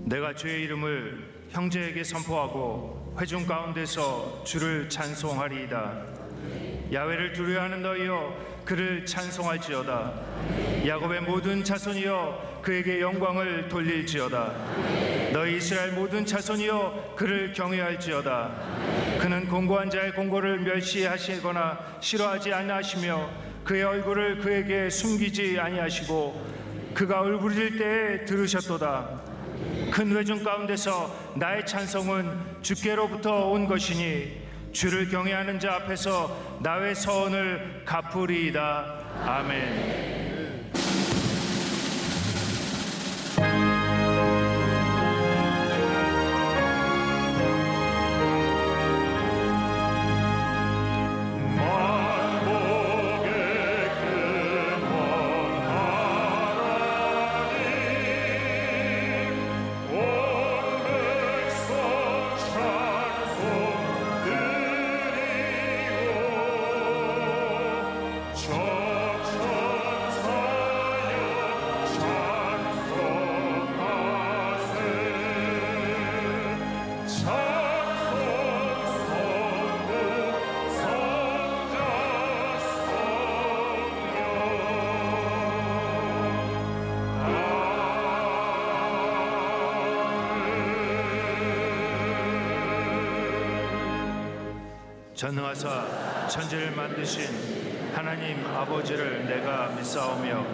내가 주의 이름을 형제에게 선포하고 회중 가운데서 주를 찬송하리이다. 야훼를 두려워하는 너희여 그를 찬송할지어다. 야곱의 모든 자손이여 그에게 영광을 돌릴지어다. 너희 이스라엘 모든 자손이여 그를 경외할지어다. 그는 공고한 자의 공고를 멸시하시거나 싫어하지 아니하시며 그의 얼굴을 그에게 숨기지 아니하시고 그가 울부짖을 때에 들으셨도다. 큰 회중 가운데서 나의 찬송은 주께로부터 온 것이니 주를 경외하는 자 앞에서 나의 서원을 갚으리이다. 아멘. 전능하사 천지를 만드신 하나님 아버지를 내가 믿사오며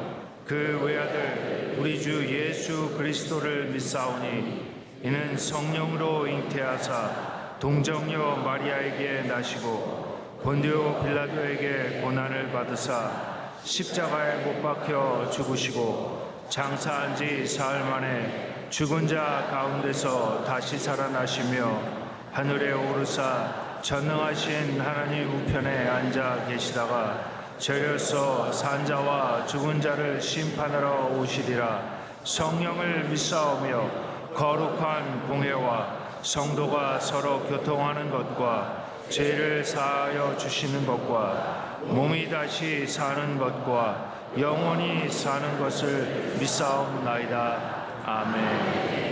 그 외아들 우리 주 예수 그리스도를 믿사오니 이는 성령으로 잉태하사 동정녀 마리아에게 나시고 본디오 빌라도에게 고난을 받으사 십자가에 못 박혀 죽으시고 장사한 지 사흘 만에 죽은 자 가운데서 다시 살아나시며 하늘에 오르사 전능하신 하나님 우편에 앉아 계시다가 저려서 산자와 죽은 자를 심판하러 오시리라. 성령을 믿사오며 거룩한 공회와 성도가 서로 교통하는 것과 죄를 사하여 주시는 것과 몸이 다시 사는 것과 영원히 사는 것을 믿사옵나이다. 아멘.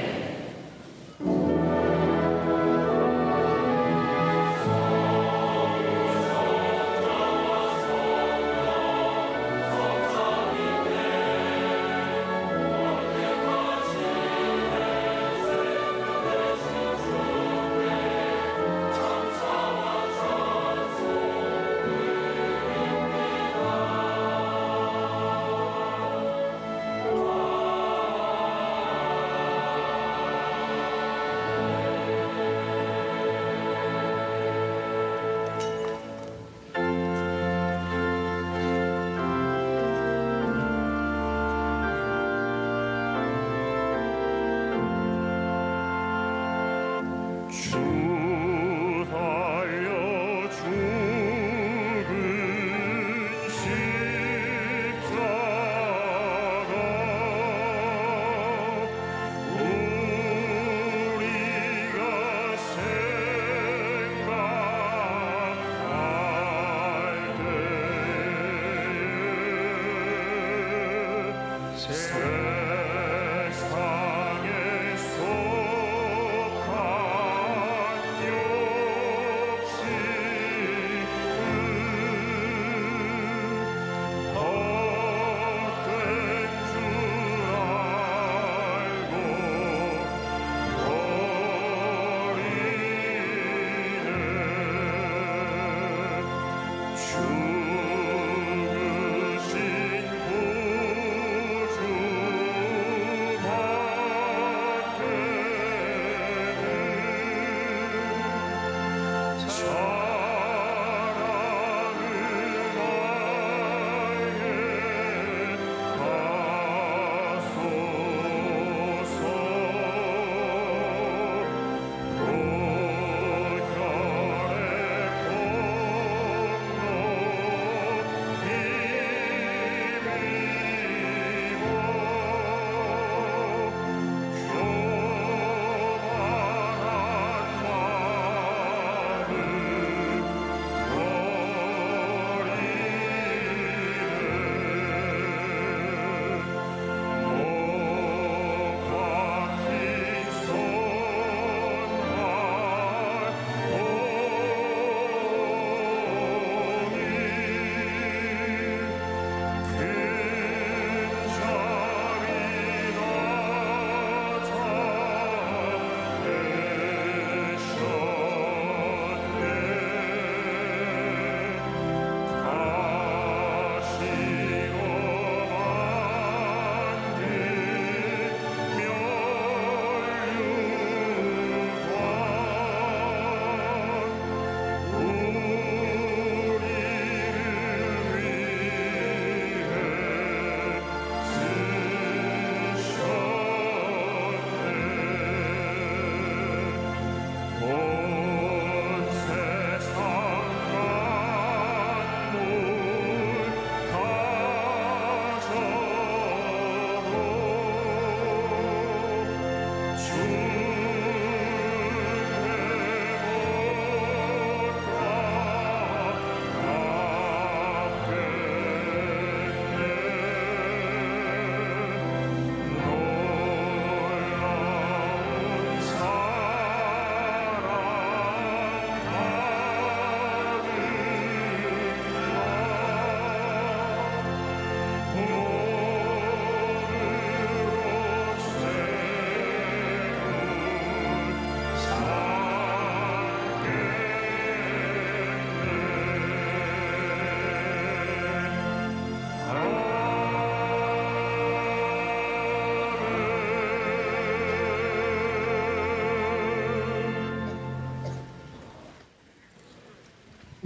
죽으신 구주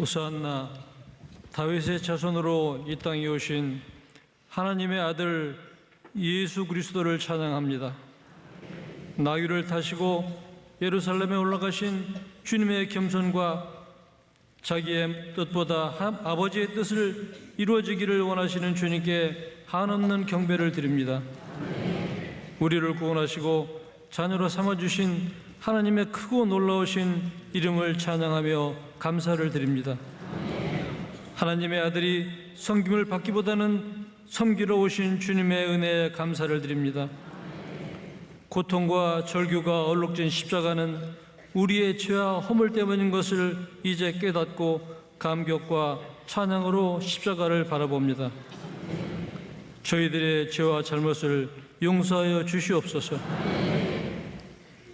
호산나. 다윗의 자손으로 이 땅에 오신 하나님의 아들 예수 그리스도를 찬양합니다. 나귀를 타시고 예루살렘에 올라가신 주님의 겸손과 자기의 뜻보다 아버지의 뜻을 이루어지기를 원하시는 주님께 한없는 경배를 드립니다. 우리를 구원하시고 자녀로 삼아주신 하나님의 크고 놀라우신 이름을 찬양하며 감사를 드립니다. 하나님의 아들이 섬김을 받기보다는 섬기러 오신 주님의 은혜에 감사를 드립니다. 고통과 절규가 얼룩진 십자가는 우리의 죄와 허물 때문인 것을 이제 깨닫고 감격과 찬양으로 십자가를 바라봅니다. 저희들의 죄와 잘못을 용서하여 주시옵소서.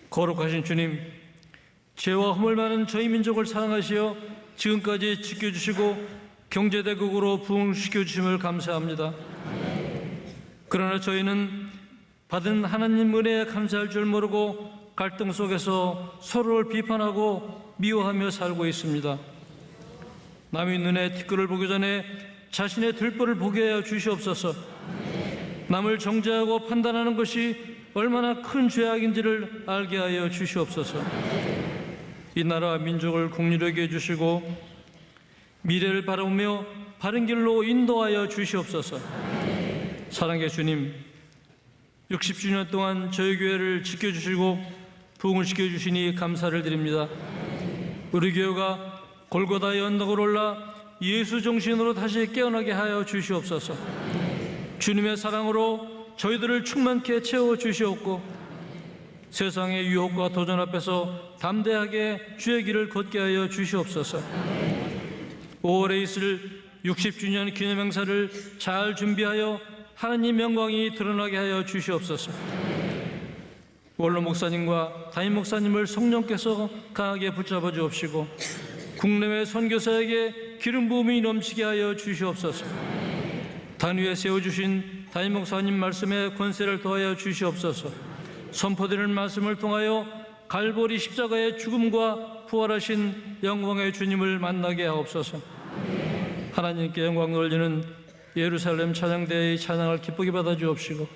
거룩하신 주님, 죄와 허물 많은 저희 민족을 사랑하시어 지금까지 지켜주시고 경제대국으로 부흥시켜 주심을 감사합니다. 그러나 저희는 받은 하나님 은혜에 감사할 줄 모르고 갈등 속에서 서로를 비판하고 미워하며 살고 있습니다. 남의 눈에 티끌을 보기 전에 자신의 들보를 보게 하여 주시옵소서. 남을 정죄하고 판단하는 것이 얼마나 큰 죄악인지를 알게 하여 주시옵소서. 이 나라 민족을 국리하게 해주시고 미래를 바라보며 바른 길로 인도하여 주시옵소서. 사랑의 주님, 60주년 동안 저희 교회를 지켜주시고 부흥을 시켜주시니 감사를 드립니다. 우리 교회가 골고다의 언덕을 올라 예수 정신으로 다시 깨어나게 하여 주시옵소서. 주님의 사랑으로 저희들을 충만케 채워 주시옵고 세상의 유혹과 도전 앞에서 담대하게 주의 길을 걷게 하여 주시옵소서. 5월에 있을 60주년 기념행사를 잘 준비하여 하나님 영광이 드러나게 하여 주시옵소서. 원로 목사님과 담임 목사님을 성령께서 강하게 붙잡아 주옵시고 국내외 선교사에게 기름 부음이 넘치게 하여 주시옵소서. 단위에 세워주신 담임 목사님 말씀에 권세를 더하여 주시옵소서. 선포되는 말씀을 통하여 갈보리 십자가의 죽음과 부활하신 영광의 주님을 만나게 하옵소서. 하나님께 영광 돌리는 예루살렘 찬양대의 찬양을 기쁘게 받아 주옵시고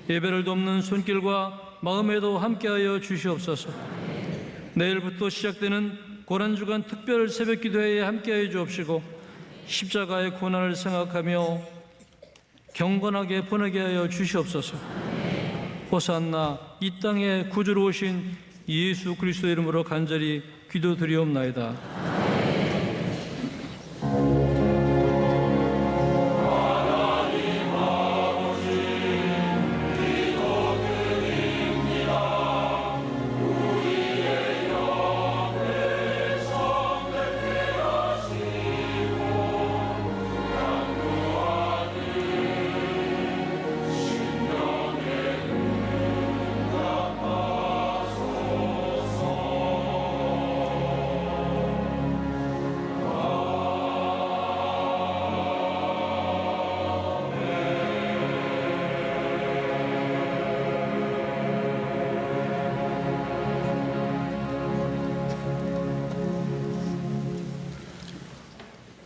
예배를 돕는 손길과 마음에도 함께하여 주시옵소서. 내일부터 시작되는 고난주간 특별 새벽기도회에 함께하여 주옵시고 십자가의 고난을 생각하며 경건하게 보내게 하여 주시옵소서. 호산나. 이 땅에 구주로 오신 예수 그리스도 이름으로 간절히 기도드리옵나이다.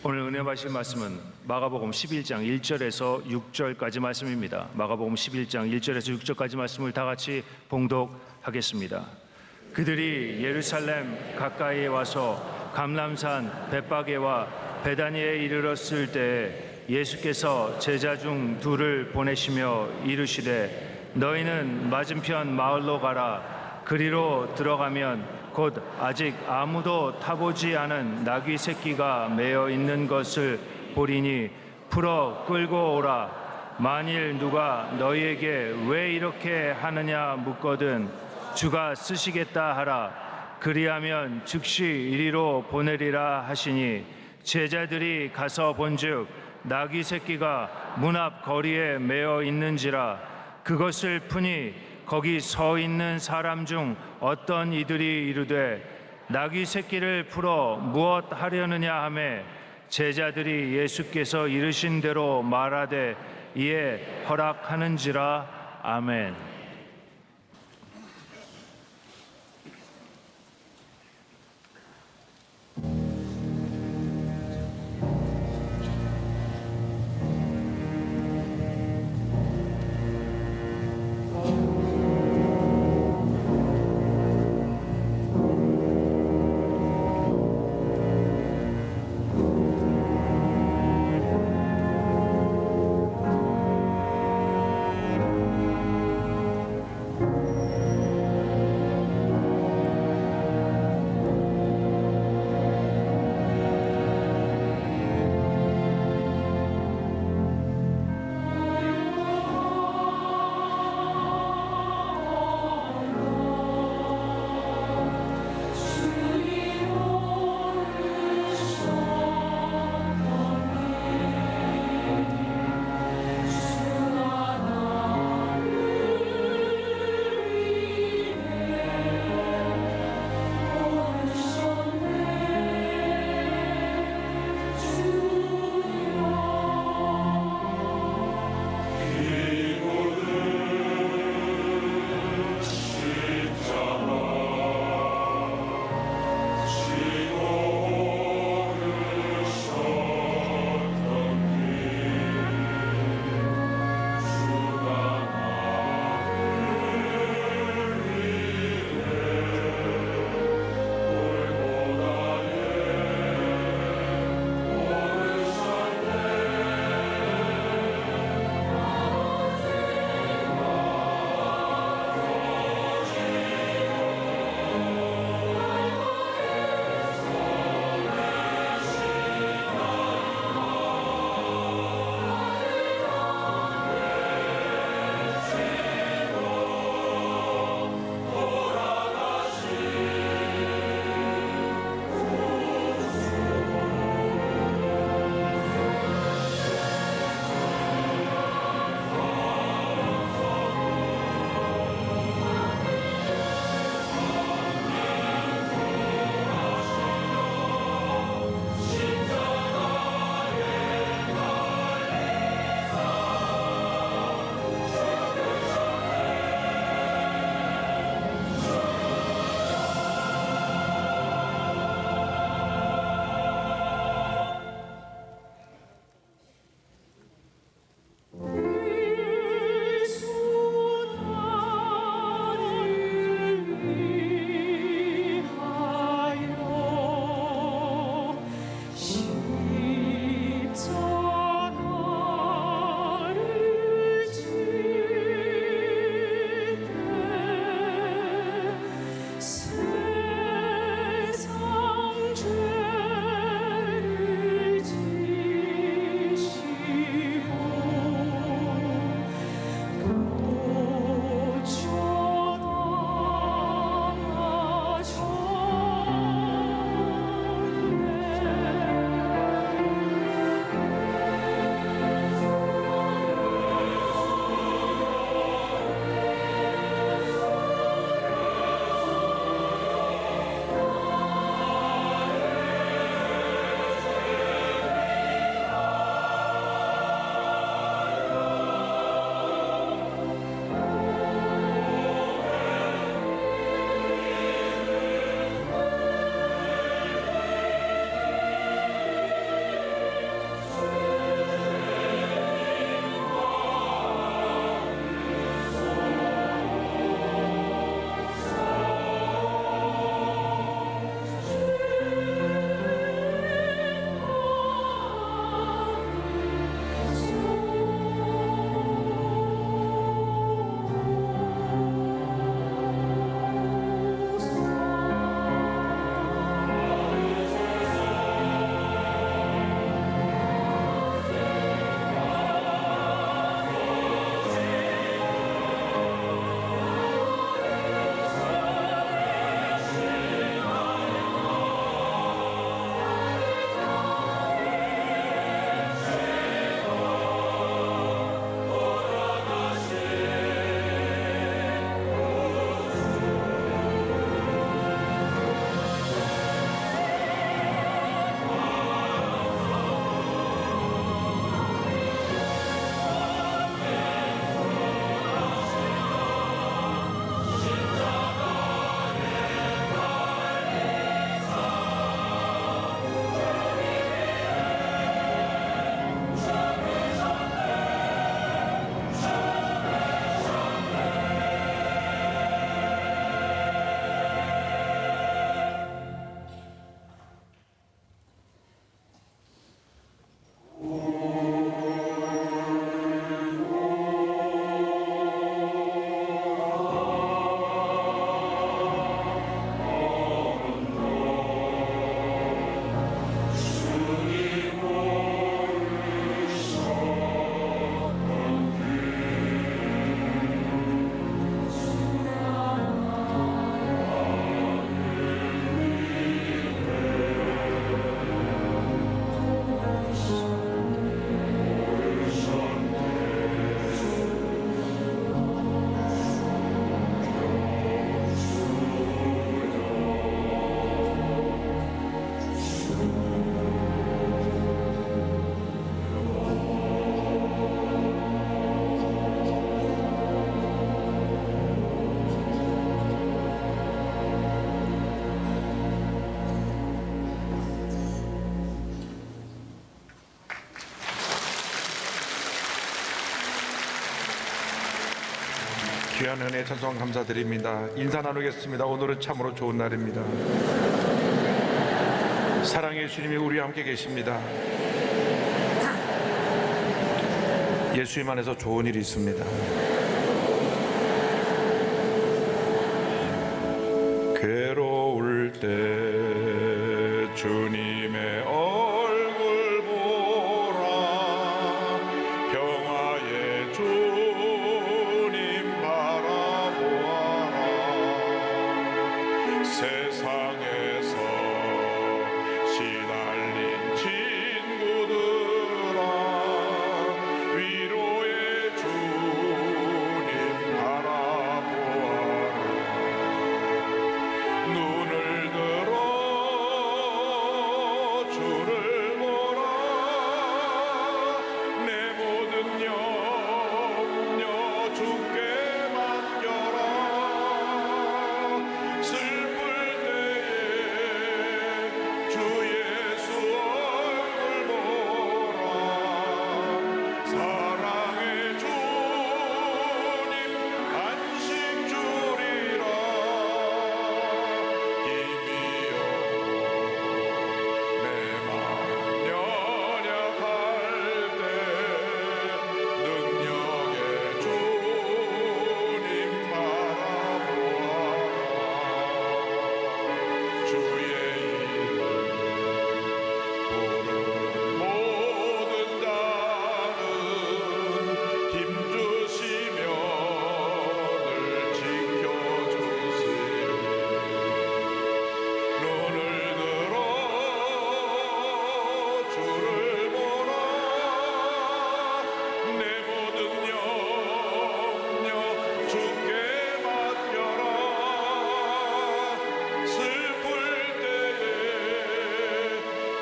오늘 은혜 받으실 말씀은 마가복음 11장 1절에서 6절까지 말씀입니다. 마가복음 11장 1절에서 6절까지 말씀을 다 같이 봉독하겠습니다. 그들이 예루살렘 가까이에 와서 감람산 벳바게와 베다니에 이르렀을 때에 예수께서 제자 중 둘을 보내시며 이르시되 너희는 맞은편 마을로 가라. 그리로 들어가면 곧 아직 아무도 타보지 않은 나귀 새끼가 매어 있는 것을 보리니 풀어 끌고 오라. 만일 누가 너희에게 왜 이렇게 하느냐 묻거든 주가 쓰시겠다 하라. 그리하면 즉시 이리로 보내리라 하시니 제자들이 가서 본즉 나귀 새끼가 문 앞 거리에 매어 있는지라. 그것을 푸니 거기 서 있는 사람 중 어떤 이들이 이르되 나귀 새끼를 풀어 무엇 하려느냐 하매 제자들이 예수께서 이르신 대로 말하되 이에 허락하는지라. 아멘. 귀한 은혜 찬송 감사드립니다. 인사 나누겠습니다. 오늘은 참으로 좋은 날입니다. 사랑의 예수님이 우리와 함께 계십니다. 예수님 안에서 좋은 일이 있습니다. 괴로울 때 주님의 얼굴 보라. 평화의 주님 바라보아라. 세상에서 시달린 친구들아, 위로의 주님 바라보아라. 눈을 들어 주를 보라. 내 모든 염려 주께 맡겨라. 슬플 때에 주 예수 얼굴 보라. 사랑의 주님 안식 주리라. 힘이 없고 내 맘 연약할 때 능력의 주님 바라보아라. 주의 이름 부르는 모든 자는 힘주시며 늘 지켜주시리. 눈을 들어 주를 보라. 내 모든 염려 주께 맡겨라. 슬플 때에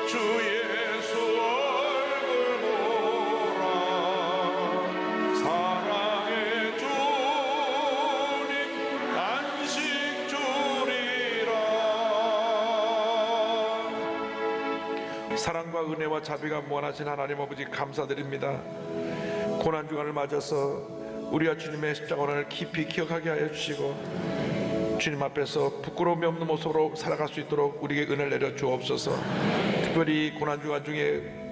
주 예수 얼굴 보라. 사랑의 주님 안식 주리라. 사랑과 은혜와 자비가 무한하신 하나님 아버지 감사드립니다. 고난 주간을 맞아서 우리와 주님의 십자가를 깊이 기억하게 하여 주시고, 주님 앞에서 부끄러움이 없는 모습으로 살아갈 수 있도록 우리에게 은혜를 내려 주옵소서. 특별히 고난 주간 중에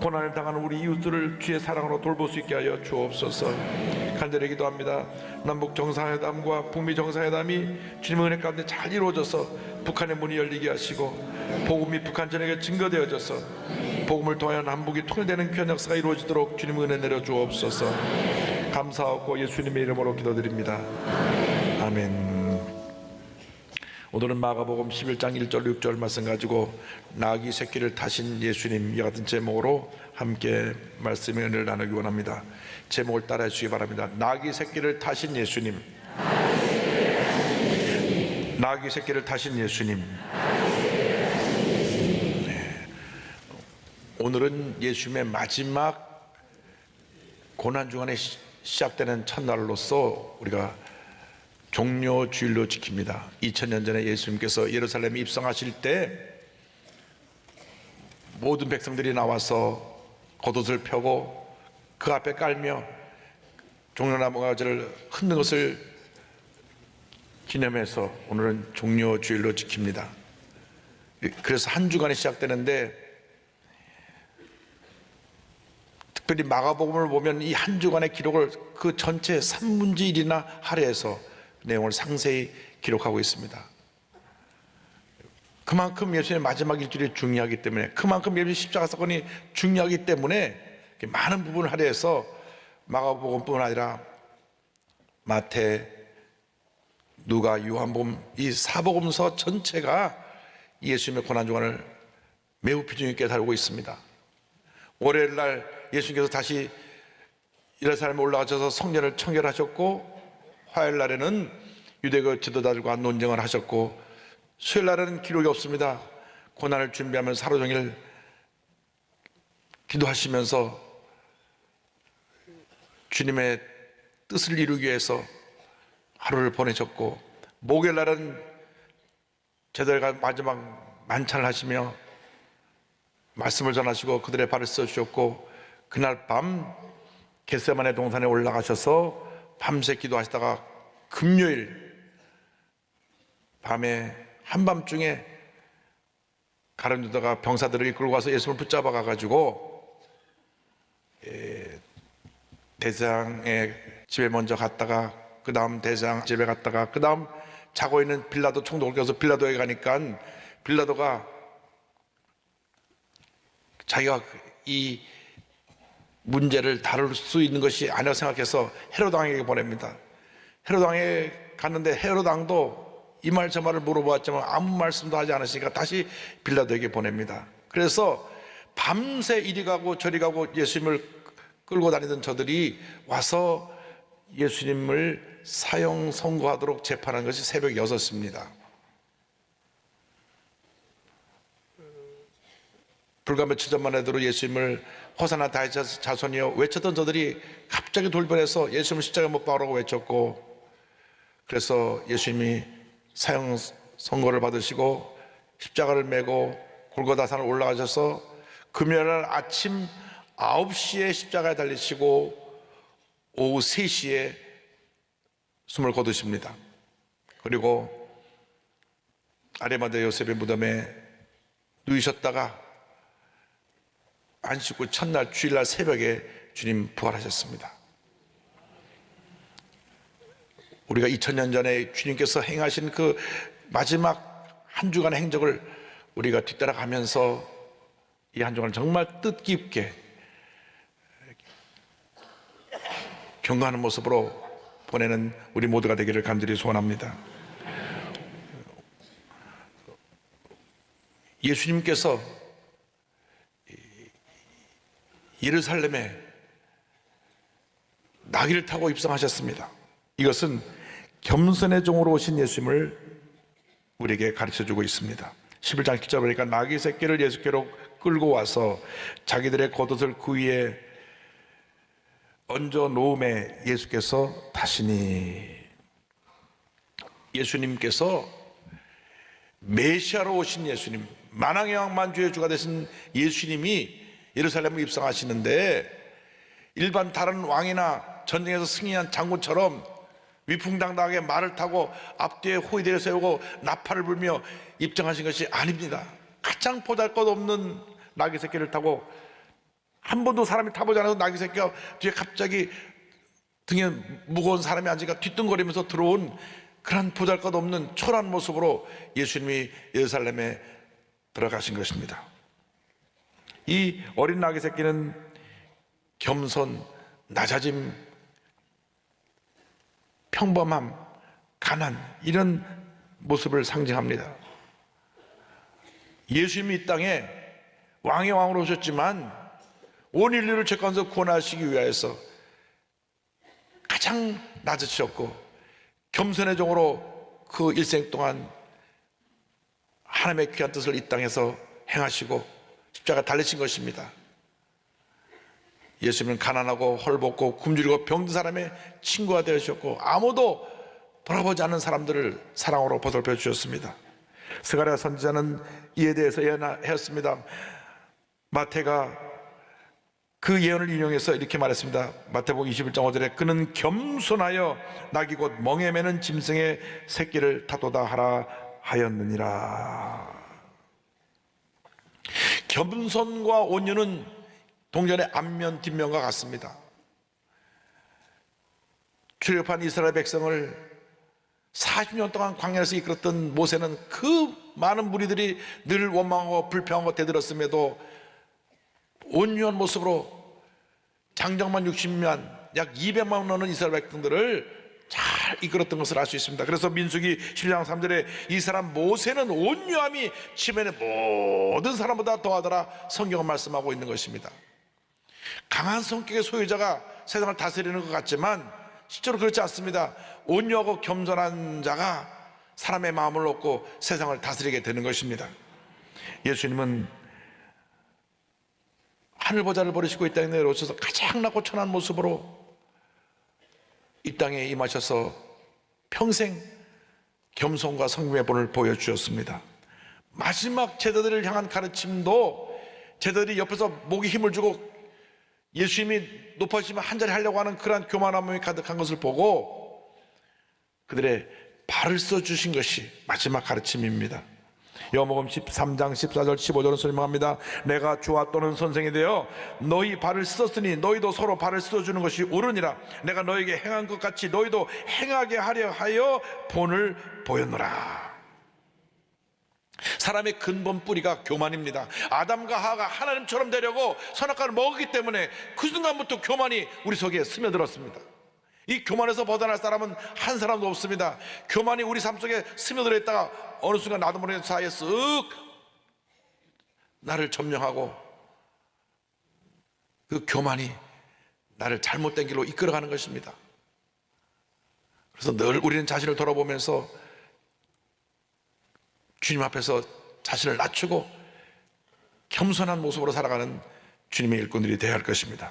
고난을 당하는 우리 이웃들을 주의 사랑으로 돌볼 수 있게 하여 주옵소서. 간절히 기도합니다. 남북 정상회담과 북미 정상회담이 주님의 은혜 가운데 잘 이루어져서 북한의 문이 열리게 하시고, 복음이 북한 전역에 증거되어져서 복음을 통하여 남북이 통일되는 귀한 역사가 이루어지도록 주님의 은혜 내려 주옵소서. 감사하고 예수님의 이름으로 기도드립니다. 아멘. 오늘은 마가복음 11장 1절 6절 말씀 가지고 나귀 새끼를 타신 예수님, 이 같은 제목으로 함께 말씀의 은혜를 나누기 원합니다. 제목을 따라해 주시기 바랍니다. 나귀 새끼를 타신 예수님. 나귀 새끼를 타신 예수님. 오늘은 예수님의 마지막 고난주간에 시작되는 첫날로서 우리가 종료주일로 지킵니다. 2000년 전에 예수님께서 예루살렘에 입성하실 때 모든 백성들이 나와서 겉옷을 펴고 그 앞에 깔며 종려나무 가지를 흔든 것을 기념해서 오늘은 종료주일로 지킵니다. 그래서 한 주간이 시작되는데, 특별히 마가복음을 보면 이 한 주간의 기록을 그 전체 3분의 1이나 할애해서 내용을 상세히 기록하고 있습니다. 그만큼 예수님의 마지막 일주일이 중요하기 때문에, 그만큼 예수님의 십자가 사건이 중요하기 때문에 많은 부분을 할애해서 마가복음뿐만 아니라 마태, 누가, 요한복음, 이 사복음서 전체가 예수님의 고난주간을 매우 비중 있게 다루고 있습니다. 월요일 날 예수님께서 다시 예루살렘에 올라가셔서 성전을 청결하셨고, 화요일 날에는 유대교 지도자들과 논쟁을 하셨고, 수요일 날에는 기록이 없습니다. 고난을 준비하면서 하루 종일 기도하시면서 주님의 뜻을 이루기 위해서 하루를 보내셨고, 목요일 날은 제자들과 마지막 만찬을 하시며 말씀을 전하시고 그들의 발을 씻어주셨고, 그날 밤 겟세마네 동산에 올라가셔서 밤새 기도하시다가 금요일 밤에 한밤중에 가룟유다가 병사들을 이끌고 가서 예수님을 붙잡아 가지고 대제사장의 집에 먼저 갔다가 그 다음 대제사장 집에 갔다가 그 다음 자고 있는 빌라도 총독을 껴서 빌라도에 가니까 빌라도가 자기가 이 문제를 다룰 수 있는 것이 아니라고 생각해서 헤롯 왕에게 보냅니다. 헤롯 왕에 갔는데 헤롯 왕도 이 말 저 말을 물어보았지만 아무 말씀도 하지 않으시니까 다시 빌라도에게 보냅니다. 그래서 밤새 이리 가고 저리 가고 예수님을 끌고 다니던 저들이 와서 예수님을 사형 선고하도록 재판한 것이 새벽 6시입니다. 불과 며칠 전만 해도 예수님을 호산나 다윗 자손이여 외쳤던 저들이 갑자기 돌변해서 예수님을 십자가에 못 박으라고 외쳤고, 그래서 예수님이 사형 선고를 받으시고 십자가를 메고 골고다산을 올라가셔서 금요일 아침 9시에 십자가에 달리시고 오후 3시에 숨을 거두십니다. 그리고 아리마대 요셉의 무덤에 누이셨다가 안식 후 첫날 주일날 새벽에 주님 부활하셨습니다. 우리가 2000년 전에 주님께서 행하신 그 마지막 한 주간의 행적을 우리가 뒤따라가면서 이 한 주간 정말 뜻깊게 경건하는 모습으로 보내는 우리 모두가 되기를 간절히 소원합니다. 예수님께서 예루살렘에 나귀를 타고 입성하셨습니다. 이것은 겸손의 종으로 오신 예수님을 우리에게 가르쳐주고 있습니다. 11장 7절 보니까 나귀 새끼를 예수께로 끌고 와서 자기들의 겉옷을 그 위에 얹어 놓음에 예수께서 타시니, 예수님께서 메시아로 오신 예수님, 만왕의 왕 만주의 주가 되신 예수님이 예루살렘에 입성하시는데 일반 다른 왕이나 전쟁에서 승리한 장군처럼 위풍당당하게 말을 타고 앞뒤에 호위대를 세우고 나팔을 불며 입장하신 것이 아닙니다. 가장 보잘것없는 나귀 새끼를 타고, 한 번도 사람이 타보지 않아서 나귀 새끼가 뒤에 갑자기 등에 무거운 사람이 앉으니까 뒤뚱거리면서 들어온 그런 보잘것없는 초라한 모습으로 예수님이 예루살렘에 들어가신 것입니다. 이 어린 나귀 새끼는 겸손, 낮아짐, 평범함, 가난, 이런 모습을 상징합니다. 예수님이 이 땅에 왕의 왕으로 오셨지만 온 인류를 죄가운데서 구원하시기 위하여서 가장 낮으셨고 겸손의 종으로 그 일생 동안 하나님의 귀한 뜻을 이 땅에서 행하시고 십자가 달리신 것입니다. 예수님은 가난하고 헐벗고 굶주리고 병든 사람의 친구가 되셨고 아무도 돌아보지 않는 사람들을 사랑으로 보살펴 주셨습니다. 스가랴 선지자는 이에 대해서 예언하였습니다. 마태가 그 예언을 인용해서 이렇게 말했습니다. 마태복음 21장 5절에 그는 겸손하여 낙이 곧 멍에 매는 짐승의 새끼를 타도다 하라 하였느니라. 겸손과 온유는 동전의 앞면 뒷면과 같습니다. 출애굽한 이스라엘 백성을 40년 동안 광야에서 이끌었던 모세는 그 많은 무리들이 늘 원망하고 불평하고 대들었음에도 온유한 모습으로 장정만 60만 약 200만 넘는 이스라엘 백성들을 잘 이끌었던 것을 알 수 있습니다. 그래서 민수기 12장 3절에 이 사람 모세는 온유함이 지면의 모든 사람보다 더하더라 성경은 말씀하고 있는 것입니다. 강한 성격의 소유자가 세상을 다스리는 것 같지만 실제로 그렇지 않습니다. 온유하고 겸손한 자가 사람의 마음을 얻고 세상을 다스리게 되는 것입니다. 예수님은 하늘보좌를 버리시고 이 땅에 내려오셔서 가장 낮고 천한 모습으로 이 땅에 임하셔서 평생 겸손과 성품의 본을 보여주셨습니다. 마지막 제자들을 향한 가르침도 제자들이 옆에서 목에 힘을 주고 예수님이 높아지면 한 자리 하려고 하는 그러한 교만함이 가득한 것을 보고 그들의 발을 써주신 것이 마지막 가르침입니다. 요한복음 13장 14절 15절은 설명합니다. 내가 주와 또는 선생이 되어 너희 발을 씻었으니 너희도 서로 발을 씻어주는 것이 옳으니라. 내가 너에게 행한 것 같이 너희도 행하게 하려 하여 본을 보였노라. 사람의 근본 뿌리가 교만입니다. 아담과 하와가 하나님처럼 되려고 선악과를 먹었기 때문에 그 순간부터 교만이 우리 속에 스며들었습니다. 이 교만에서 벗어날 사람은 한 사람도 없습니다. 교만이 우리 삶 속에 스며들어 있다가 어느 순간 나도 모르는 사이에 쓱 나를 점령하고 그 교만이 나를 잘못된 길로 이끌어가는 것입니다. 그래서 늘 우리는 자신을 돌아보면서 주님 앞에서 자신을 낮추고 겸손한 모습으로 살아가는 주님의 일꾼들이 되어야 할 것입니다.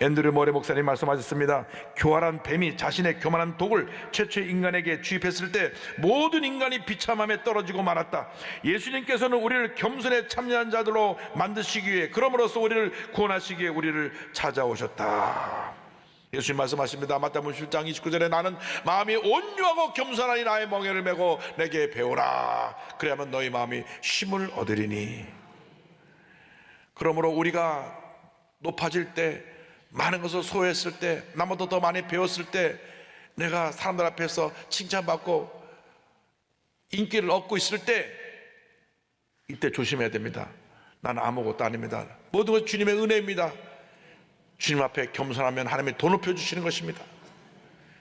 앤드류 모레 목사님 말씀하셨습니다. 교활한 뱀이 자신의 교만한 독을 최초의 인간에게 주입했을 때 모든 인간이 비참함에 떨어지고 말았다. 예수님께서는 우리를 겸손에 참여한 자들로 만드시기 위해, 그럼으로써 우리를 구원하시기 위해 우리를 찾아오셨다. 예수님 말씀하십니다. 마태복음 7장 29절에 나는 마음이 온유하고 겸손하니 나의 멍에를 메고 내게 배우라. 그래야만 너희 마음이 쉼을 얻으리니. 그러므로 우리가 높아질 때, 많은 것을 소유했을 때, 남보다 더 많이 배웠을 때, 내가 사람들 앞에서 칭찬받고 인기를 얻고 있을 때, 이때 조심해야 됩니다. 나는 아무것도 아닙니다. 모든 것이 주님의 은혜입니다. 주님 앞에 겸손하면 하나님이 더 높여주시는 것입니다.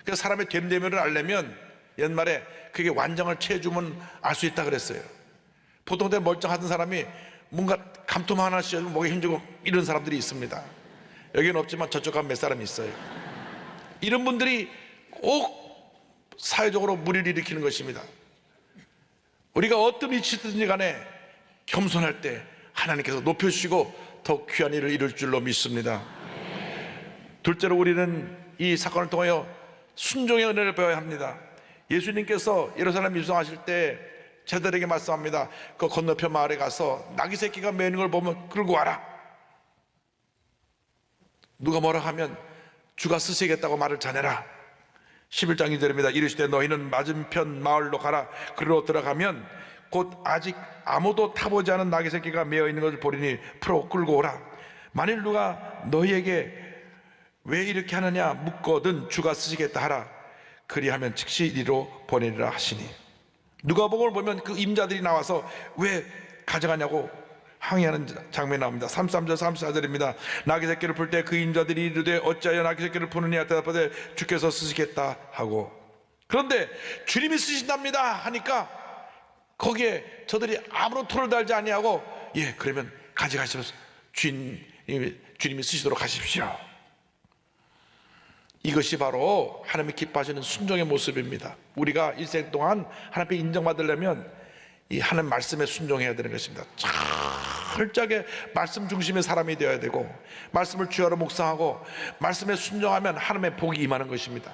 그래서 사람의 됨됨이를 알려면 옛말에 그게 완장을 채주면 알 수 있다 그랬어요. 보통 때 멀쩡하던 사람이 뭔가 감투 하나 씌워주면 목에 힘주고 이런 사람들이 있습니다. 여기는 없지만 저쪽 가면 몇 사람이 있어요. 이런 분들이 꼭 사회적으로 무리를 일으키는 것입니다. 우리가 어떤 위치든지 간에 겸손할 때 하나님께서 높여주시고 더 귀한 일을 이룰 줄로 믿습니다. 둘째로 우리는 이 사건을 통하여 순종의 은혜를 배워야 합니다. 예수님께서 예루살렘 입성하실 때 제자들에게 말씀합니다. 그 건너편 마을에 가서 나귀 새끼가 매는 걸 보면 끌고 와라. 누가 뭐라 하면 주가 쓰시겠다고 말을 전해라. 11장 2절입니다. 이르시되 너희는 맞은편 마을로 가라. 그리로 들어가면 곧 아직 아무도 타보지 않은 나귀 새끼가 매어 있는 것을 보리니 풀어 끌고 오라. 만일 누가 너희에게 왜 이렇게 하느냐 묻거든 주가 쓰시겠다 하라. 그리하면 즉시 이리로 보내리라 하시니. 누가복음을 보면 그 임자들이 나와서 왜 가져가냐고 항의하는 장면이 나옵니다. 33절 34절입니다. 나귀 새끼를 풀 때 그 임자들이 이르되 어찌하여 나귀 새끼를 푸느냐 대답하되 주께서 쓰시겠다 하고. 그런데 주님이 쓰신답니다 하니까 거기에 저들이 아무런 토를 달지 아니하고 예 그러면 가져가시면서 주님이 쓰시도록 하십시오. 이것이 바로 하나님이 기뻐하시는 순종의 모습입니다. 우리가 일생 동안 하나님께 인정받으려면 이 하나님 말씀에 순종해야 되는 것입니다. 철저하게 말씀 중심의 사람이 되어야 되고 말씀을 주야로 묵상하고 말씀에 순종하면 하나님의 복이 임하는 것입니다.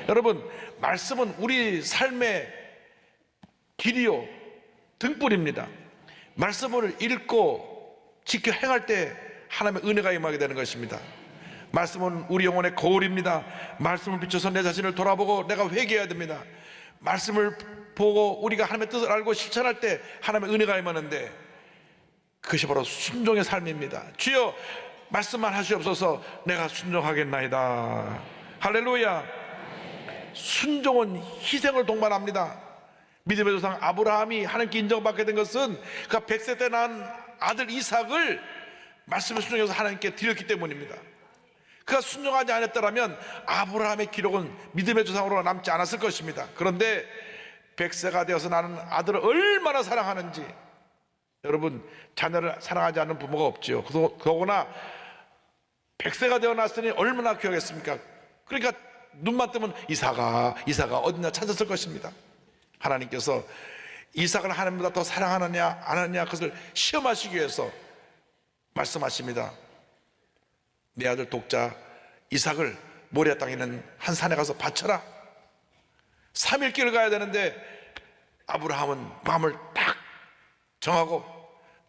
여러분, 말씀은 우리 삶의 길이요 등불입니다. 말씀을 읽고 지켜 행할 때 하나님의 은혜가 임하게 되는 것입니다. 말씀은 우리 영혼의 거울입니다. 말씀을 비춰서 내 자신을 돌아보고 내가 회개해야 됩니다. 말씀을 보고 우리가 하나님의 뜻을 알고 실천할 때 하나님의 은혜가 임하는데 그것이 바로 순종의 삶입니다. 주여 말씀만 하시옵소서. 내가 순종하겠나이다. 할렐루야. 순종은 희생을 동반합니다. 믿음의 조상 아브라함이 하나님께 인정받게 된 것은 그가 100세 때 낳은 아들 이삭을 말씀에 순종해서 하나님께 드렸기 때문입니다. 그가 순종하지 않았더라면 아브라함의 기록은 믿음의 조상으로 남지 않았을 것입니다. 그런데 100세가 되어서 나는 아들을 얼마나 사랑하는지, 여러분 자녀를 사랑하지 않는 부모가 없죠. 더구나 100세가 되어 났으니 얼마나 귀하겠습니까? 그러니까 눈만 뜨면 이삭아 어디나 찾았을 것입니다. 하나님께서 이삭을 하나님보다 더 사랑하느냐 안 하느냐 그것을 시험하시기 위해서 말씀하십니다. 내 아들 독자 이삭을 모리아 땅에 있는 한 산에 가서 바쳐라. 3일 길을 가야 되는데 아브라함은 마음을 딱 정하고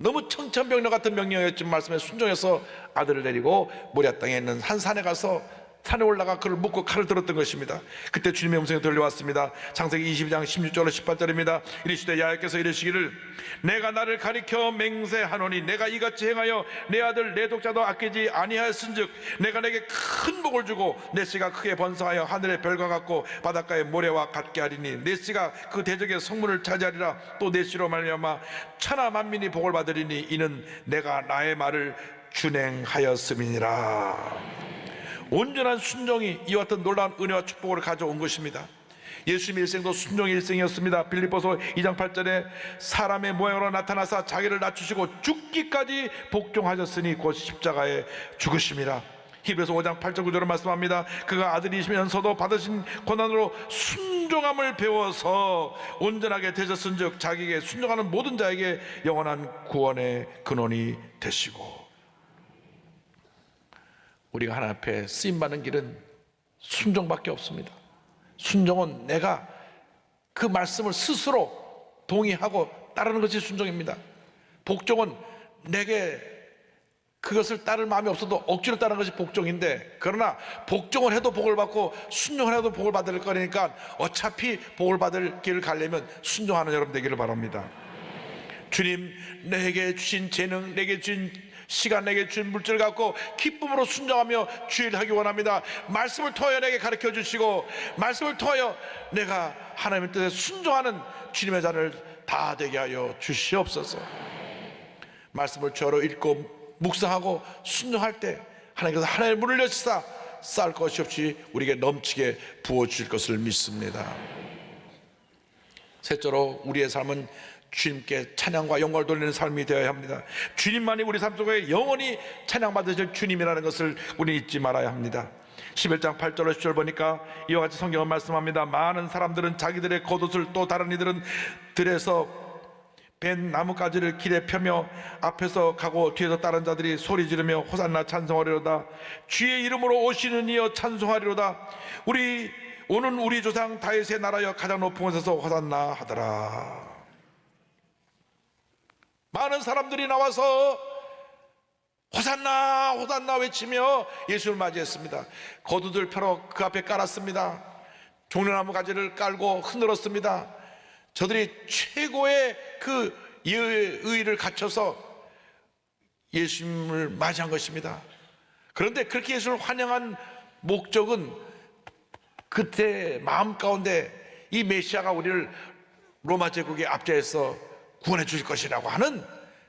너무 청천벽력 같은 명령이었지만 말씀에 순종해서 아들을 데리고 모리아 땅에 있는 한 산에 가서 산에 올라가 그를 묶고 칼을 들었던 것입니다. 그때 주님의 음성이 들려왔습니다. 창세기 22장 16절로 18절입니다. 이르시되 야훼께서 이르시기를 내가 나를 가리켜 맹세하노니 내가 이같이 행하여 내 아들 내 독자도 아끼지 아니하였은즉 내가 내게 큰 복을 주고 내 씨가 크게 번성하여 하늘의 별과 같고 바닷가의 모래와 같게 하리니 내 씨가 그 대적의 성문을 차지하리라. 또 내 씨로 말미암아 천하 만민이 복을 받으리니 이는 내가 나의 말을 준행하였음이니라. 온전한 순종이 이와 같은 놀라운 은혜와 축복을 가져온 것입니다. 예수님의 일생도 순종의 일생이었습니다. 빌립보서 2장 8절에 사람의 모양으로 나타나사 자기를 낮추시고 죽기까지 복종하셨으니 곧 십자가에 죽으심이라. 히브리서 5장 8절 9절을 말씀합니다. 그가 아들이시면서도 받으신 고난으로 순종함을 배워서 온전하게 되셨은즉 자기에게 순종하는 모든 자에게 영원한 구원의 근원이 되시고. 우리가 하나님 앞에 쓰임받는 길은 순종밖에 없습니다. 순종은 내가 그 말씀을 스스로 동의하고 따르는 것이 순종입니다. 복종은 내게 그것을 따를 마음이 없어도 억지로 따르는 것이 복종인데, 그러나 복종을 해도 복을 받고 순종을 해도 복을 받을 거니까 어차피 복을 받을 길을 가려면 순종하는 여러분 되기를 바랍니다. 주님, 내게 주신 재능, 내게 주신 시간, 내게 주신 물질을 갖고 기쁨으로 순종하며 주일 하기 원합니다. 말씀을 통하여 내게 가르쳐 주시고 말씀을 통하여 내가 하나님의 뜻에 순종하는 주님의 자를 다 되게 하여 주시옵소서. 말씀을 저로 읽고 묵상하고 순종할 때 하나님께서 하나님의 문을 여시사 쌓을 것이 없이 우리에게 넘치게 부어주실 것을 믿습니다. 셋째로, 우리의 삶은 주님께 찬양과 영광을 돌리는 삶이 되어야 합니다. 주님만이 우리 삶 속에 영원히 찬양받으실 주님이라는 것을 우리 잊지 말아야 합니다. 11장 8절로 10절 보니까 이와 같이 성경은 말씀합니다. 많은 사람들은 자기들의 겉옷을, 또 다른 이들은 들에서 벤 나뭇가지를 길에 펴며 앞에서 가고 뒤에서 다른 자들이 소리 지르며 호산나 찬송하리로다. 주의 이름으로 오시는 이여 찬송하리로다. 오는 우리 조상 다윗의 나라여 가장 높은 곳에서 호산나 하더라. 많은 사람들이 나와서 호산나 호산나 외치며 예수를 맞이했습니다. 겉옷을 펴러 그 앞에 깔았습니다. 종려나무 가지를 깔고 흔들었습니다. 저들이 최고의 그 의의를 갖춰서 예수님을 맞이한 것입니다. 그런데 그렇게 예수를 환영한 목적은 그때 마음 가운데 이 메시아가 우리를 로마 제국의 압제에서 구원해 주실 것이라고 하는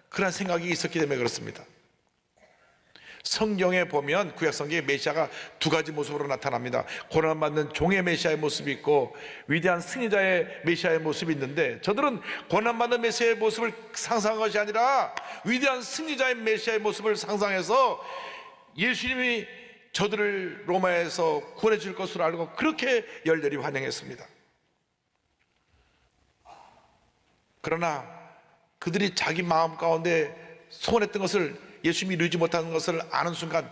그런 생각이 있었기 때문에 그렇습니다. 성경에 보면 구약 성경에 메시아가 두 가지 모습으로 나타납니다. 고난받는 종의 메시아의 모습이 있고 위대한 승리자의 메시아의 모습이 있는데, 저들은 고난받는 메시아의 모습을 상상한 것이 아니라 위대한 승리자의 메시아의 모습을 상상해서 예수님이 저들을 로마에서 구원해 줄 것으로 알고 그렇게 열렬히 환영했습니다. 그러나 그들이 자기 마음 가운데 소원했던 것을, 예수님이 이루지 못하는 것을 아는 순간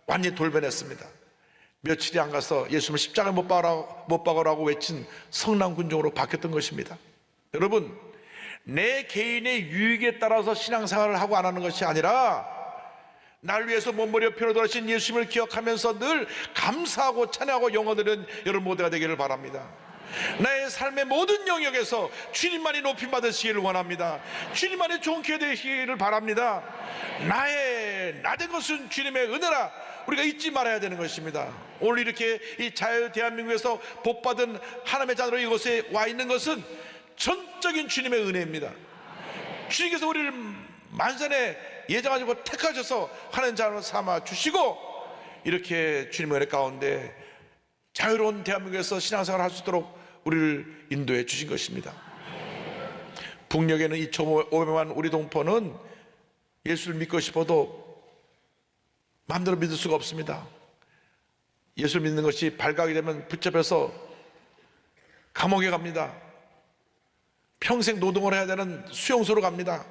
완전히 돌변했습니다. 며칠이 안 가서 예수님을 십자가에 못 박으라고 외친 성남군중으로 바뀌었던 것입니다. 여러분, 내 개인의 유익에 따라서 신앙생활을 하고 안 하는 것이 아니라 날 위해서 몸부려 피로 돌아신 예수님을 기억하면서 늘 감사하고 찬양하고 영원히 여러분 모두가 되기를 바랍니다. 나의 삶의 모든 영역에서 주님만이 높임 받으시기를 원합니다. 주님만이 좋은 기회 되시기를 바랍니다. 나된 것은 주님의 은혜라 우리가 잊지 말아야 되는 것입니다. 오늘 이렇게 이 자유 대한민국에서 복받은 하나님의 자녀로 이곳에 와 있는 것은 전적인 주님의 은혜입니다. 주님께서 우리를 만산에 예정하시고 택하셔서 하나님 자녀로 삼아 주시고 이렇게 주님의 은혜 가운데 자유로운 대한민국에서 신앙생활을 할 수 있도록 우리를 인도해 주신 것입니다. 북녘에는 2,500만 우리 동포는 예수를 믿고 싶어도 마음대로 믿을 수가 없습니다. 예수를 믿는 것이 발각이 되면 붙잡혀서 감옥에 갑니다. 평생 노동을 해야 되는 수용소로 갑니다.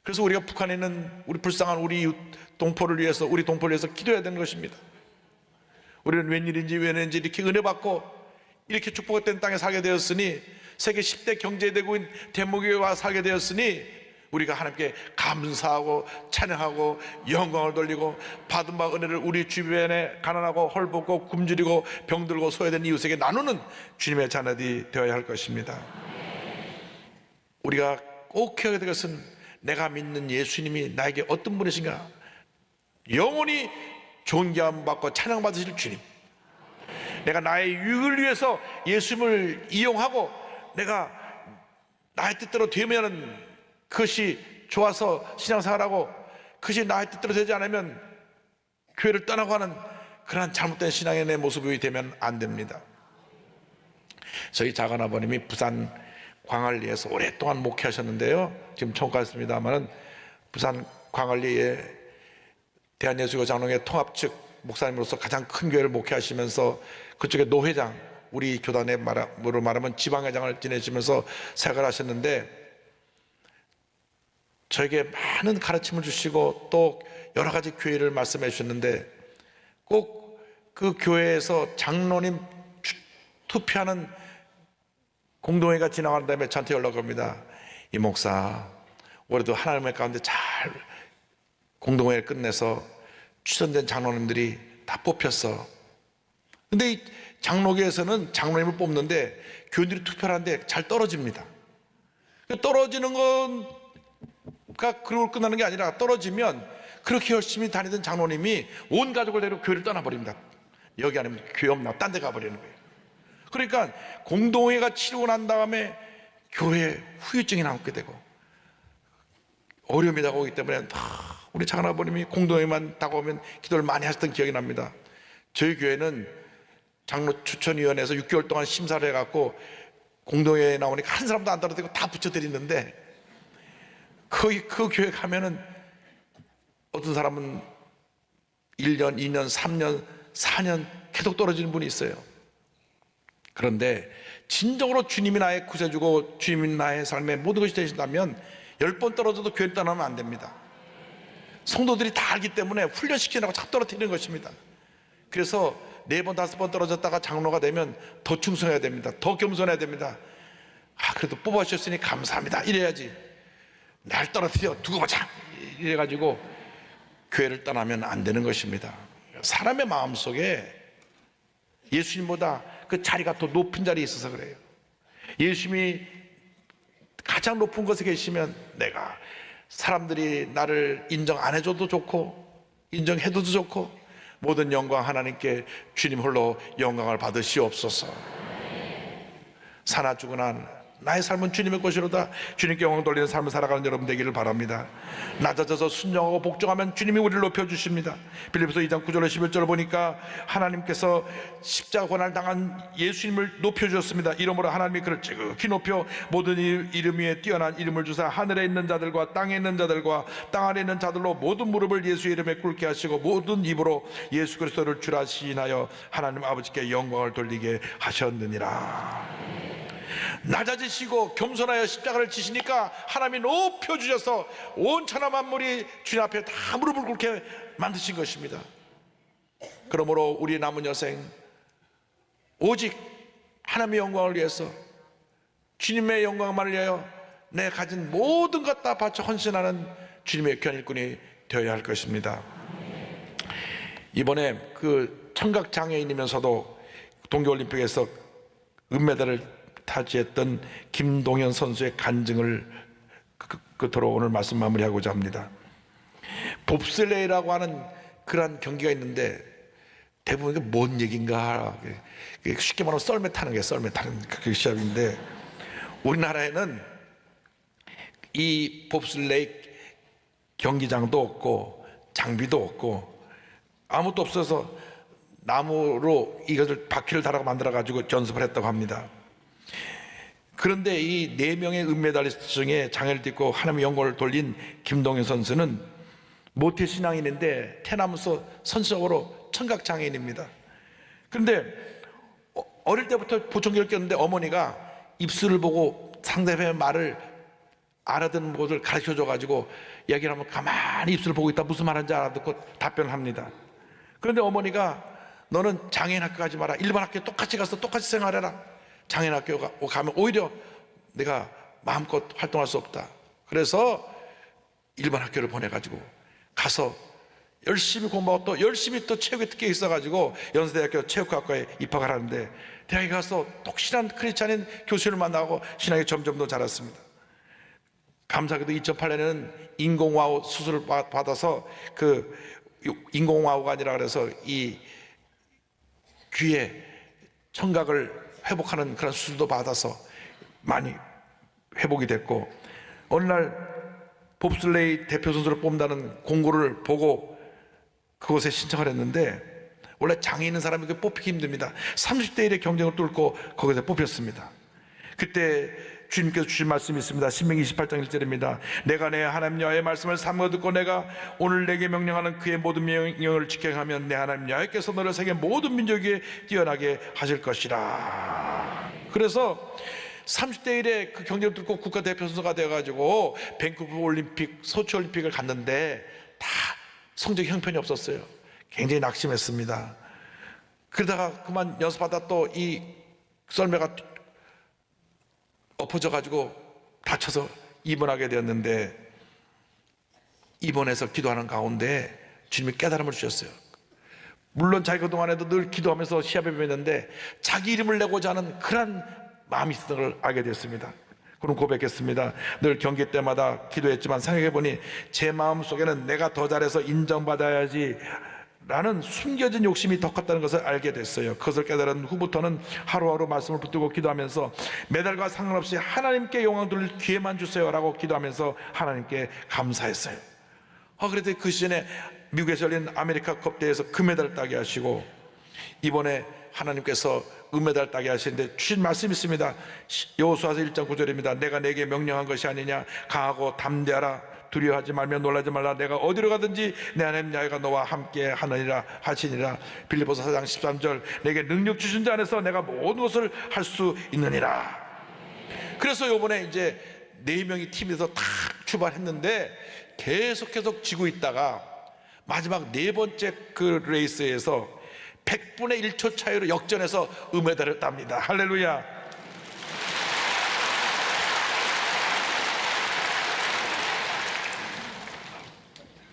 그래서 우리가 북한에 있는 우리 불쌍한 우리 동포를 위해서, 우리 동포를 위해서 기도해야 되는 것입니다. 우리는 웬일인지 이렇게 은혜 받고 이렇게 축복된 땅에 살게 되었으니, 세계 10대 경제대국인 대목에 와 살게 되었으니 우리가 하나님께 감사하고 찬양하고 영광을 돌리고 받은 바 은혜를 우리 주변에 가난하고 헐벗고 굶주리고 병들고 소외된 이웃에게 나누는 주님의 자녀들이 되어야 할 것입니다. 우리가 꼭 기억해야 될 것은 내가 믿는 예수님이 나에게 어떤 분이신가, 영원히 존귀함 받고 찬양 받으실 주님, 내가 나의 유익을 위해서 예수님을 이용하고 내가 나의 뜻대로 되면 그것이 좋아서 신앙생활하고, 그것이 나의 뜻대로 되지 않으면 교회를 떠나고 하는 그러한 잘못된 신앙의 내 모습이 되면 안 됩니다. 저희 작은아버님이 부산 광안리에서 오랫동안 목회하셨는데요, 지금 총괄했습니다만은 부산 광안리에 대한예수교 장로회 통합 측 목사님으로서 가장 큰 교회를 목회하시면서 그쪽에 노회장, 우리 교단의 말로 말하면 지방회장을 지내시면서 생활을 하셨는데, 저에게 많은 가르침을 주시고 또 여러 가지 교회를 말씀해 주셨는데, 꼭 그 교회에서 장로님 투표하는 공동회가 지나간 다음에 저한테 연락이 옵니다. 이 목사, 올해도 하나님의 가운데 잘 공동회를 끝내서 추천된 장로님들이 다 뽑혔어. 근데 이 장로교에서는 장로님을 뽑는데 교인들이 투표를 하는데 잘 떨어집니다. 떨어지는 건가 그걸 끝나는 게 아니라, 떨어지면 그렇게 열심히 다니던 장로님이 온 가족을 데리고 교회를 떠나버립니다. 여기 아니면 교회 없나 딴 데 가버리는 거예요. 그러니까 공동회가 치르고 난 다음에 교회에 후유증이 남게 되고 어려움이 다가오기 때문에 우리 작은아버님이 공동회만 다가오면 기도를 많이 하셨던 기억이 납니다. 저희 교회는 장로 추천위원회에서 6개월 동안 심사를 해갖고 공동회에 나오니까 한 사람도 안 떨어뜨리고 다 붙여드리는데, 거기 그 교회 가면은 어떤 사람은 1년, 2년, 3년, 4년 계속 떨어지는 분이 있어요. 그런데 진정으로 주님이 나의 구세주고 주님이 나의 삶의 모든 것이 되신다면 10번 떨어져도 교회 떠나면 안 됩니다. 성도들이 다 알기 때문에 훈련시키느라고 자꾸 떨어뜨리는 것입니다. 그래서 4번, 5번 떨어졌다가 장로가 되면 더 충성해야 됩니다. 더 겸손해야 됩니다. 그래도 뽑아주셨으니 감사합니다 이래야지, 날 떨어뜨려 두고 보자 이래가지고 교회를 떠나면 안 되는 것입니다. 사람의 마음속에 예수님보다 그 자리가 더 높은 자리에 있어서 그래요. 예수님이 가장 높은 곳에 계시면 내가 사람들이 나를 인정 안 해줘도 좋고 인정해줘도 좋고 모든 영광 하나님께 주님 홀로 영광을 받으시옵소서. 사나 죽으나 나의 삶은 주님의 것이로다. 주님께 영광 돌리는 삶을 살아가는 여러분 되기를 바랍니다. 낮아져서 순종하고 복종하면 주님이 우리를 높여주십니다. 빌립보서 2장 9절 11절을 보니까 하나님께서 십자가 고난을 당한 예수님을 높여주셨습니다. 이러므로 하나님이 그를 지극히 높여 모든 이름 위에 뛰어난 이름을 주사 하늘에 있는 자들과 땅에 있는 자들과 땅 아래 있는 자들로 모든 무릎을 예수 이름에 꿇게 하시고 모든 입으로 예수 그리스도를 주라 시인하여 하나님 아버지께 영광을 돌리게 하셨느니라. 낮아지시고 겸손하여 십자가를 지시니까 하나님이 높여주셔서 온 천하 만물이 주님 앞에 다 무릎을 꿇게 만드신 것입니다. 그러므로 우리 남은 여생 오직 하나님의 영광을 위해서, 주님의 영광만을 위하여 내 가진 모든 것 다 바쳐 헌신하는 주님의 견일꾼이 되어야 할 것입니다. 이번에 그 청각장애인이면서도 동계올림픽에서 은메달을 타지했던 김동현 선수의 간증을 끝으로 오늘 말씀 마무리하고자 합니다. 봅슬레이라고 하는 그러한 경기가 있는데 대부분 이게 뭔 얘기인가, 쉽게 말하면 썰매 타는 게 썰매 타는 그 시합인데, 우리나라에는 이 봅슬레이 경기장도 없고 장비도 없고 아무것도 없어서 나무로 이것을 바퀴를 달아 만들어 가지고 연습을 했다고 합니다. 그런데 이 4명의 은메달리스트 중에 장애를 딛고 하나님의 영광을 돌린 김동현 선수는 모태 신앙인인데 태어나면서 선수적으로 청각장애인입니다. 그런데 어릴 때부터 보청기를 꼈는데 어머니가 입술을 보고 상대방의 말을 알아듣는 것을 가르쳐줘 가지고 얘기를 하면 가만히 입술을 보고 있다 무슨 말인지 알아듣고 답변을 합니다. 그런데 어머니가 너는 장애인 학교 가지 마라, 일반 학교에 똑같이 가서 똑같이 생활해라, 장애인 학교 가면 오히려 내가 마음껏 활동할 수 없다. 그래서 일반 학교를 보내가지고 가서 열심히 공부하고 또 열심히 또 체육에 특기가 있어가지고 연세대학교 체육학과에 입학을 하는데, 대학에 가서 독실한 크리스찬인 교수를 만나고 신학이 점점 더 자랐습니다. 감사하게도 2008년에는 인공와우 수술을 받아서 그 인공와우가 아니라 그래서 이 귀에 청각을 회복하는 그런 수술도 받아서 많이 회복이 됐고, 어느 날 봅슬레이 대표 선수를 뽑는다는 공고를 보고 그곳에 신청을 했는데, 원래 장애 있는 사람이 뽑히기 힘듭니다. 30대 1의 경쟁을 뚫고 거기서 뽑혔습니다. 그때 주님께서 주신 말씀이 있습니다. 신명기 28장 1절입니다. 내가 내 하나님 여호와의 말씀을 삼가 듣고 내가 오늘 내게 명령하는 그의 모든 명령을 지켜가면 내 하나님 여호와께서 너를 세계 모든 민족 위에 뛰어나게 하실 것이라. 그래서 30대 1의 그 경쟁을 뚫고 국가대표 선수가 되어가지고 밴쿠버 올림픽, 소치 올림픽을 갔는데 다 성적이 형편이 없었어요. 굉장히 낙심했습니다. 그러다가 그만 연습하다 또 이 썰매가 엎어져가지고 다쳐서 입원하게 되었는데, 입원해서 기도하는 가운데 주님이 깨달음을 주셨어요. 물론 자기 그동안에도 늘 기도하면서 시합에 임했는데 자기 이름을 내고자 하는 그런 마음이 있었던 걸 알게 됐습니다. 그럼 고백했습니다. 늘 경기 때마다 기도했지만 생각해보니 제 마음속에는 내가 더 잘해서 인정받아야지 라는 숨겨진 욕심이 더 컸다는 것을 알게 됐어요. 그것을 깨달은 후부터는 하루하루 말씀을 붙들고 기도하면서 메달과 상관없이 하나님께 영광 돌릴 기회만 주세요 라고 기도하면서 하나님께 감사했어요. 그래도 그 시즌에 미국에서 열린 아메리카컵 대회에서 금메달을 따게 하시고, 이번에 하나님께서 은메달 따게 하시는데 주신 말씀이 있습니다. 여호수아서 1장 9절입니다. 내가 내게 명령한 것이 아니냐, 강하고 담대하라, 두려워하지 말며 놀라지 말라, 내가 어디로 가든지 내 하나님 여호와가 너와 함께 하느니라 하시니라. 빌립보서 4장 13절, 내게 능력 주신 자 안에서 내가 모든 것을 할 수 있느니라. 그래서 요번에 이제 4명이 팀에서 탁 출발했는데 계속 지고 있다가 마지막 4번째 그 레이스에서 100분의 1초 차이로 역전해서 은메달을 땁니다. 할렐루야.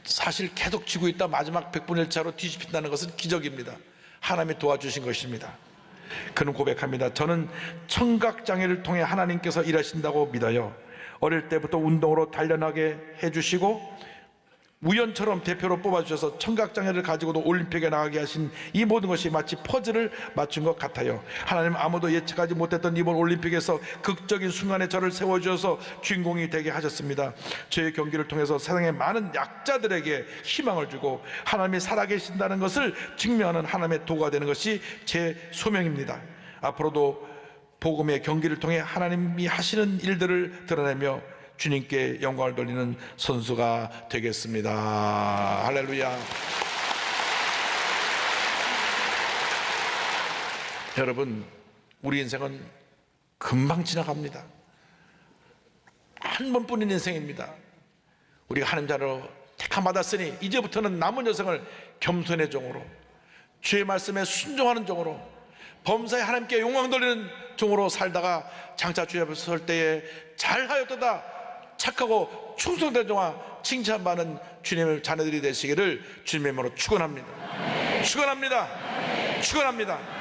사실 계속 지고 있다 마지막 100분의 1차로 뒤집힌다는 것은 기적입니다. 하나님이 도와주신 것입니다. 그는 고백합니다. 저는 청각장애를 통해 하나님께서 일하신다고 믿어요. 어릴 때부터 운동으로 단련하게 해주시고 우연처럼 대표로 뽑아주셔서 청각장애를 가지고도 올림픽에 나가게 하신 이 모든 것이 마치 퍼즐을 맞춘 것 같아요. 하나님 아무도 예측하지 못했던 이번 올림픽에서 극적인 순간에 저를 세워주셔서 주인공이 되게 하셨습니다. 저의 경기를 통해서 세상의 많은 약자들에게 희망을 주고 하나님이 살아계신다는 것을 증명하는 하나님의 도구가 되는 것이 제 소명입니다. 앞으로도 복음의 경기를 통해 하나님이 하시는 일들을 드러내며 주님께 영광을 돌리는 선수가 되겠습니다. 할렐루야. 여러분, 우리 인생은 금방 지나갑니다. 한 번뿐인 인생입니다. 우리가 하나님 자녀로 택함 받았으니 이제부터는 남은 여생을 겸손의 종으로, 주의 말씀에 순종하는 종으로, 범사에 하나님께 영광 돌리는 종으로 살다가 장차 주의 앞에 설 때에 잘하였도다, 착하고 충성된 종아 칭찬받는 주님의 자녀들이 되시기를 주님의 이름으로 축원합니다. 축원합니다. 축원합니다.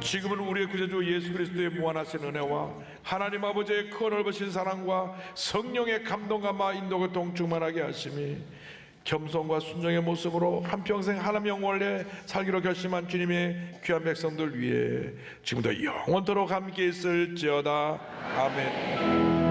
지금은 우리의 구세주 예수 그리스도의 무한하신 은혜와 하나님 아버지의 큰 넓으신 사랑과 성령의 감동감화 인도가 동충만하게 하심이 겸손과 순종의 모습으로 한평생 하나님 영원에 살기로 결심한 주님의 귀한 백성들 위해 지금도 영원토록 함께 있을지어다. 아멘.